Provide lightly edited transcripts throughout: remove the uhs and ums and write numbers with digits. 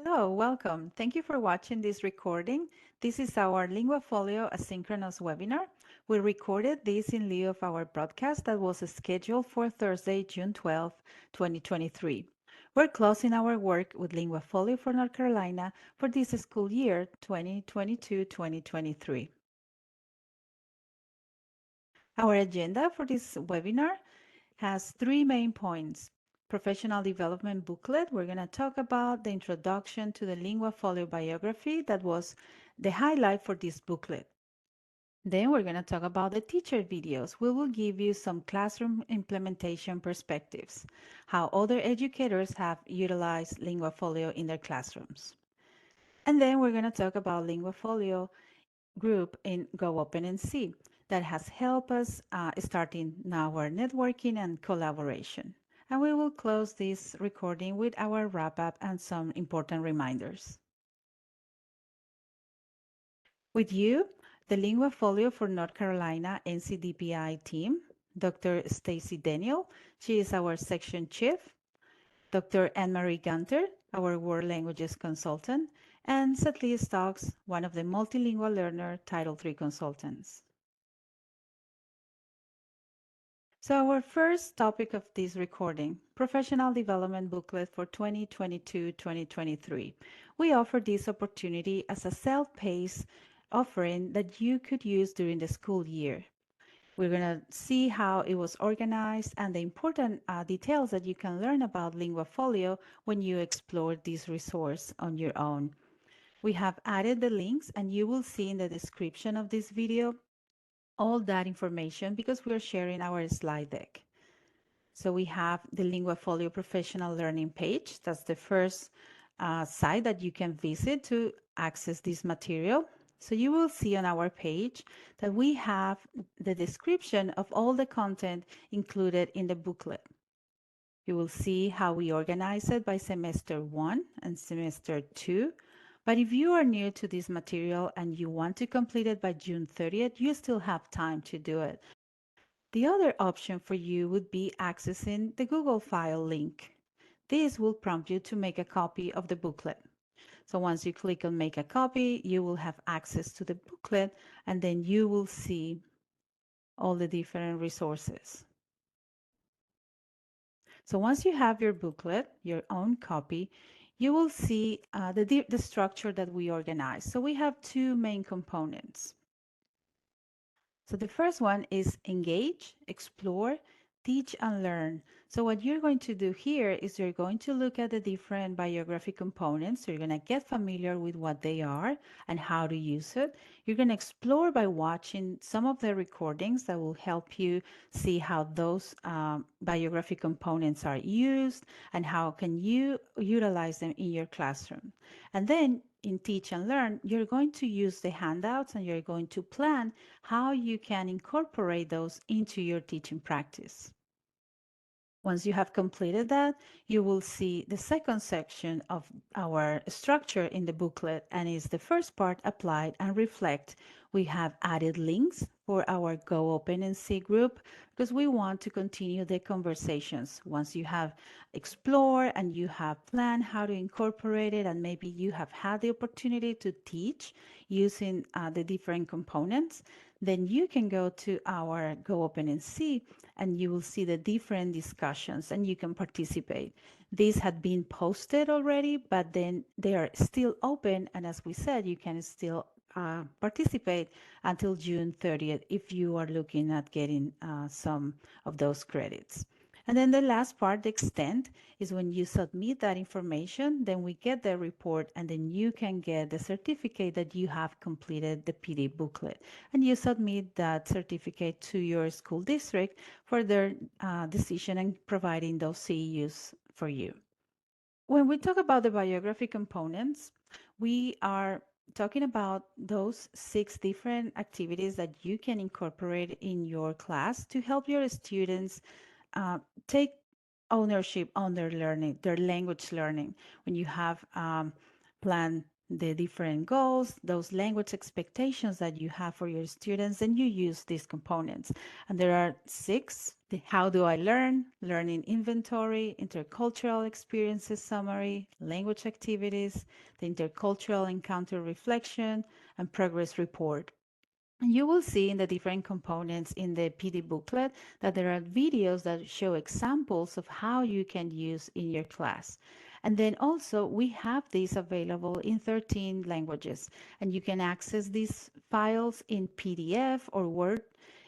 Hello, welcome. Thank you for watching this recording. This is our LinguaFolio Asynchronous webinar. We recorded this in lieu of our broadcast that was scheduled for Thursday, June 12, 2023. We're closing our work with LinguaFolio for North Carolina for this school year 2022-2023. Our agenda for this webinar has three main points. Professional development booklet. We're going to talk about the introduction to the LinguaFolio biography that was the highlight for this booklet. Then we're going to talk about the teacher videos. We will give you some classroom implementation perspectives, how other educators have utilized LinguaFolio in their classrooms. And then we're going to talk about LinguaFolio group in Go Open and See that has helped us starting our networking and collaboration. And we will close this recording with our wrap up and some important reminders. With you, the LinguaFolio for North Carolina NCDPI team, Dr. Stacy Daniel, she is our section chief, Dr. Anne-Marie Gunter, our World Languages consultant, and Satli Stokes, one of the multilingual learner Title III consultants. So our first topic of this recording, Professional Development Booklet for 2022-2023. We offer this opportunity as a self-paced offering that you could use during the school year. We're going to see how it was organized and the important details that you can learn about LinguaFolio when you explore this resource on your own. We have added the links and you will see in the description of this video all that information because we're sharing our slide deck. So we have the LinguaFolio professional learning page. That's the first site that you can visit to access this material. So you will see on our page that we have the description of all the content included in the booklet. You will see how we organize it by semester 1 and semester 2. But if you are new to this material and you want to complete it by June 30th, you still have time to do it. The other option for you would be accessing the Google file link. This will prompt you to make a copy of the booklet. So once you click on make a copy, you will have access to the booklet and then you will see all the different resources. So once you have your booklet, your own copy, you will see the structure that we organize. So we have two main components. So the first one is engage, explore, teach, and learn. So what you're going to do here is you're going to look at the different biography components. So you're going to get familiar with what they are and how to use it. You're going to explore by watching some of the recordings that will help you see how those biography components are used and how can you utilize them in your classroom. And then in Teach and Learn, you're going to use the handouts and you're going to plan how you can incorporate those into your teaching practice. Once you have completed that, you will see the second section of our structure in the booklet, and is the first part, applied and reflect. We have added links for our Go Open and See group because we want to continue the conversations. Once you have explored and you have planned how to incorporate it, and maybe you have had the opportunity to teach using the different components, then you can go to our Go Open and See, and you will see the different discussions and you can participate. These had been posted already, but then they are still open. And as we said, you can still participate until June 30th if you are looking at getting some of those credits. And then the last part, the extent, is when you submit that information, then we get the report and then you can get the certificate that you have completed the PD booklet. And you submit that certificate to your school district for their decision and providing those CEUs for you. When we talk about the biography components, we are talking about those 6 different activities that you can incorporate in your class to help your students take ownership on their learning, their language learning. When you have planned the different goals, those language expectations that you have for your students, and you use these components. And there are six: the how do I learn, learning inventory, intercultural experiences summary, language activities, the intercultural encounter reflection, and progress report. And you will see in the different components in the PD booklet that there are videos that show examples of how you can use in your class. And then also we have these available in 13 languages, and you can access these files in PDF or Word.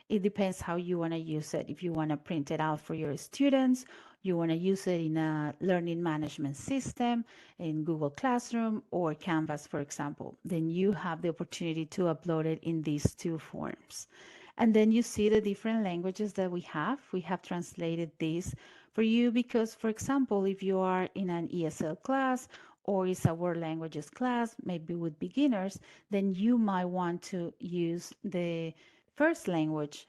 It depends how you want to use it. If you want to print it out for your students, you want to use it in a learning management system, in Google Classroom or Canvas, for example, then you have the opportunity to upload it in these two forms. And then you see the different languages that we have. We have translated these for you because, for example, if you are in an ESL class or it's a world languages class, maybe with beginners, then you might want to use the first language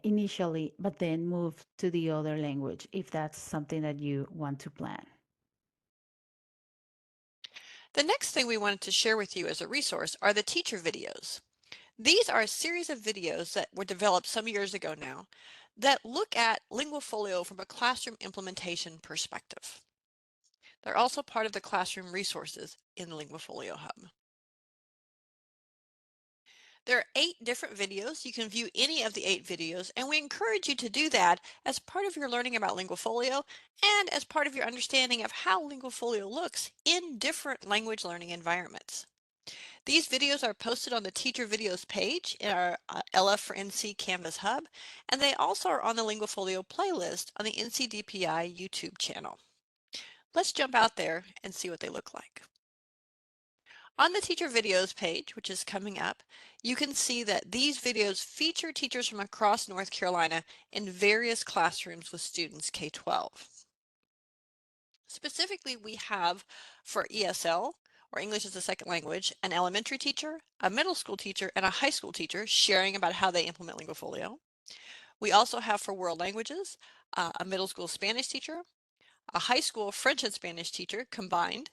initially, but then move to the other language if that's something that you want to plan. The next thing we wanted to share with you as a resource are the teacher videos. These are a series of videos that were developed some years ago now that look at LinguaFolio from a classroom implementation perspective. They're also part of the classroom resources in the LinguaFolio Hub. There are 8 different videos. You can view any of the 8 videos, and we encourage you to do that as part of your learning about LinguaFolio and as part of your understanding of how LinguaFolio looks in different language learning environments. These videos are posted on the Teacher Videos page in our LF for NC Canvas Hub, and they also are on the LinguaFolio playlist on the NCDPI YouTube channel. Let's jump out there and see what they look like. On the Teacher Videos page, which is coming up, you can see that these videos feature teachers from across North Carolina in various classrooms with students K-12. Specifically, we have for ESL, or English as a Second Language, an elementary teacher, a middle school teacher, and a high school teacher sharing about how they implement LinguaFolio. We also have for world languages, a middle school Spanish teacher, a high school French and Spanish teacher combined,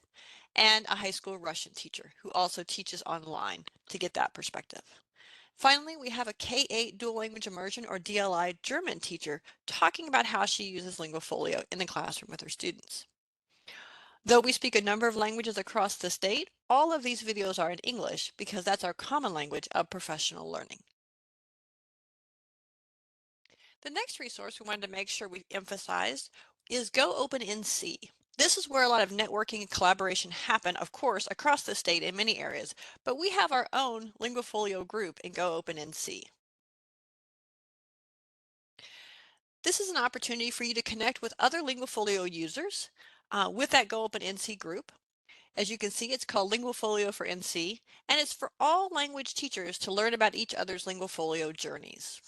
and a high school Russian teacher who also teaches online to get that perspective. Finally, we have a K-8 dual language immersion or DLI German teacher talking about how she uses LinguaFolio in the classroom with her students. Though we speak a number of languages across the state, all of these videos are in English because that's our common language of professional learning. The next resource we wanted to make sure we emphasized is Go Open NC. This is where a lot of networking and collaboration happen, of course, across the state in many areas, but we have our own LinguaFolio group in Go Open NC. This is an opportunity for you to connect with other LinguaFolio users with that Go Open NC group. As you can see, it's called LinguaFolio for NC, and it's for all language teachers to learn about each other's LinguaFolio journeys.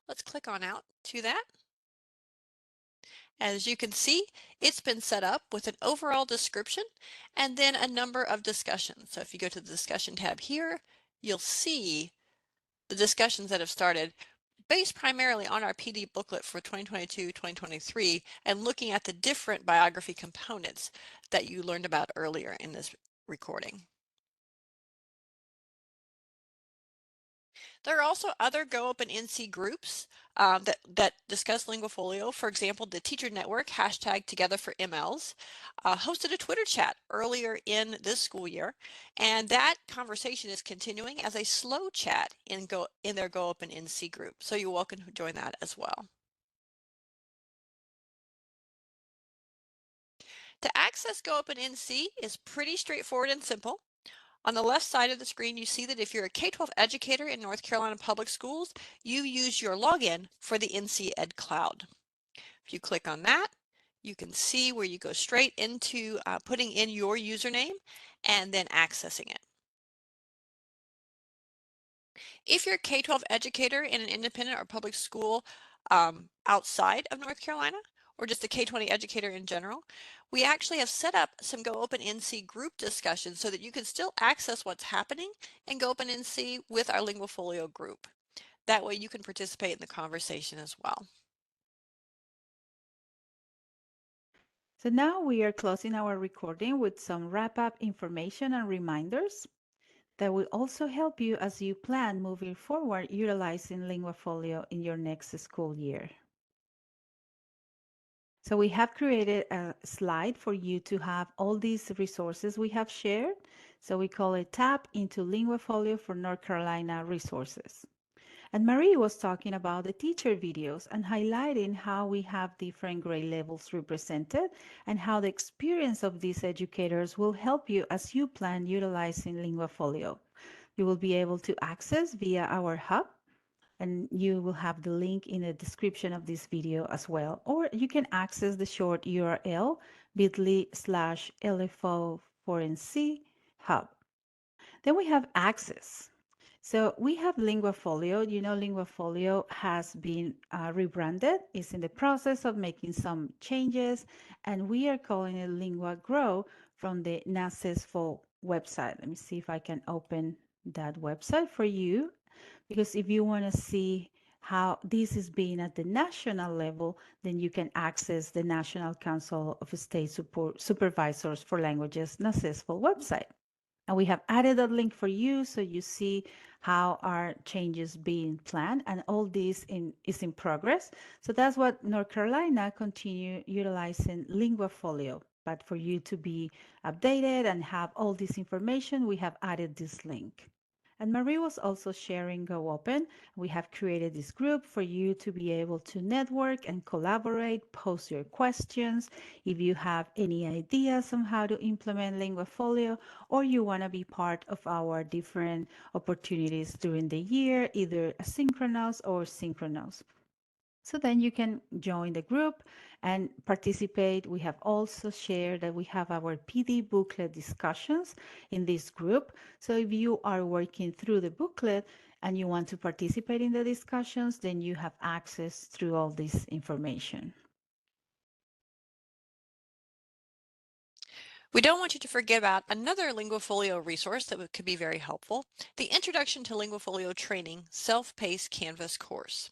Let's click on out to that. As you can see, it's been set up with an overall description and then a number of discussions. So if you go to the discussion tab here, you'll see the discussions that have started based primarily on our PD booklet for 2022-2023 and looking at the different biography components that you learned about earlier in this recording. There are also other Go Open NC groups that discuss LinguaFolio. For example, the Teacher Network, hashtag Together for MLs, hosted a Twitter chat earlier in this school year, and that conversation is continuing as a slow chat in their Go Open NC group. So you're welcome to join that as well. To access Go Open NC is pretty straightforward and simple. On the left side of the screen, you see that if you're a K-12 educator in North Carolina Public Schools, you use your login for the NC Ed Cloud. If you click on that, you can see where you go straight into putting in your username and then accessing it. If you're a K-12 educator in an independent or public school outside of North Carolina, or just a K-20 educator in general, we actually have set up some Go Open NC group discussions so that you can still access what's happening in Go Open NC with our LinguaFolio group. That way you can participate in the conversation as well. So now we are closing our recording with some wrap-up information and reminders that will also help you as you plan moving forward utilizing LinguaFolio in your next school year. So we have created a slide for you to have all these resources we have shared. So we call it Tap into LinguaFolio for North Carolina Resources. And Marie was talking about the teacher videos and highlighting how we have different grade levels represented and how the experience of these educators will help you as you plan utilizing LinguaFolio. You will be able to access via our hub, and you will have the link in the description of this video as well. Or you can access the short URL bit.ly/LFO4NC hub. Then we have access. So we have LinguaFolio. You know, LinguaFolio has been rebranded. It's in the process of making some changes, and we are calling it Lingua Grow from the NACESFO website. Let me see if I can open that website for you, because if you want to see how this is being at the national level, then you can access the National Council of State Supervisors for Languages NACESFO website. And we have added a link for you so you see how our changes being planned, and all this is in progress. So that's what North Carolina continue utilizing LinguaFolio. But for you to be updated and have all this information, we have added this link. And Marie was also sharing Go Open. We have created this group for you to be able to network and collaborate, post your questions. If you have any ideas on how to implement LinguaFolio, or you want to be part of our different opportunities during the year, either asynchronous or synchronous. So then you can join the group and participate. We have also shared that we have our PD booklet discussions in this group. So if you are working through the booklet and you want to participate in the discussions, then you have access through all this information. We don't want you to forget about another LinguaFolio resource that could be very helpful, the Introduction to LinguaFolio Training Self-Paced Canvas course.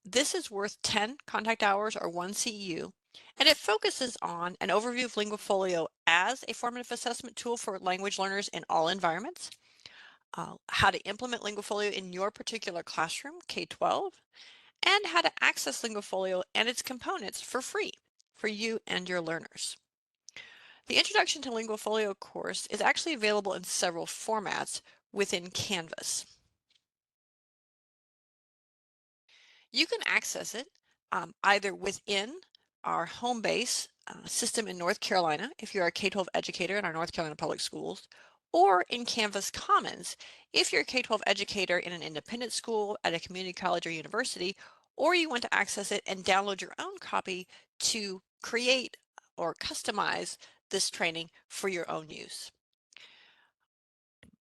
This is worth 10 contact hours or 1 CEU, and it focuses on an overview of LinguaFolio as a formative assessment tool for language learners in all environments, how to implement LinguaFolio in your particular classroom, K-12, and how to access LinguaFolio and its components for free for you and your learners. The Introduction to LinguaFolio course is actually available in several formats within Canvas. You can access it either within our home base system in North Carolina, if you're a K-12 educator in our North Carolina public schools, or in Canvas Commons, if you're a K-12 educator in an independent school, at a community college or university, or you want to access it and download your own copy to create or customize this training for your own use.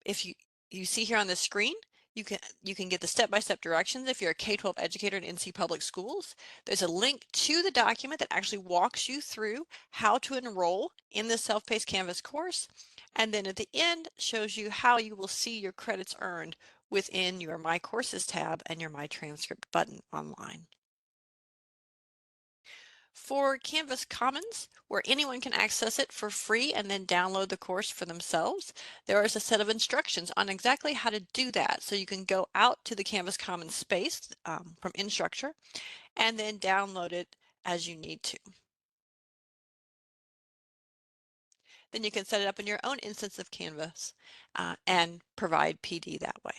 If you see here on the screen, you can get the step-by-step directions if you're a K-12 educator in NC Public Schools. There's a link to the document that actually walks you through how to enroll in the self-paced Canvas course, and then at the end shows you how you will see your credits earned within your My Courses tab and your My Transcript button online. For Canvas Commons, where anyone can access it for free and then download the course for themselves, there is a set of instructions on exactly how to do that. So you can go out to the Canvas Commons space from Instructure and then download it as you need to. Then you can set it up in your own instance of Canvas and provide PD that way.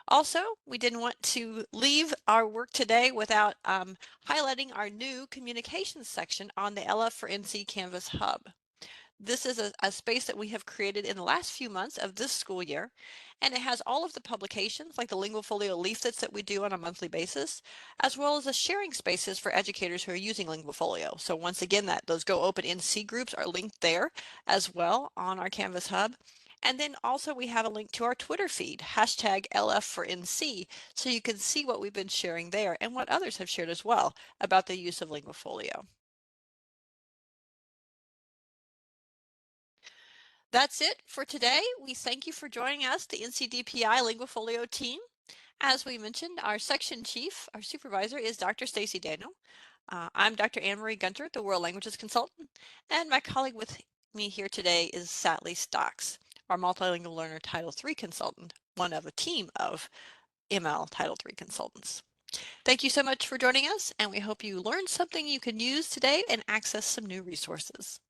Also, we didn't want to leave our work today without highlighting our new communications section on the LF for NC Canvas Hub. This is a space that we have created in the last few months of this school year, and it has all of the publications like the LinguaFolio leaflets that we do on a monthly basis, as well as the sharing spaces for educators who are using LinguaFolio. So once again, those Go Open NC groups are linked there as well on our Canvas Hub. And then also we have a link to our Twitter feed, hashtag LF for NC, so you can see what we've been sharing there and what others have shared as well about the use of LinguaFolio. That's it for today. We thank you for joining us, the NCDPI LinguaFolio team. As we mentioned, our section chief, our supervisor, is Dr. Stacy Daniel. I'm Dr. Anne Marie Gunter, the World Languages Consultant, and my colleague with me here today is Sally Stocks, our Multilingual Learner Title III consultant, one of a team of ML Title III consultants. Thank you so much for joining us, and we hope you learned something you can use today and access some new resources.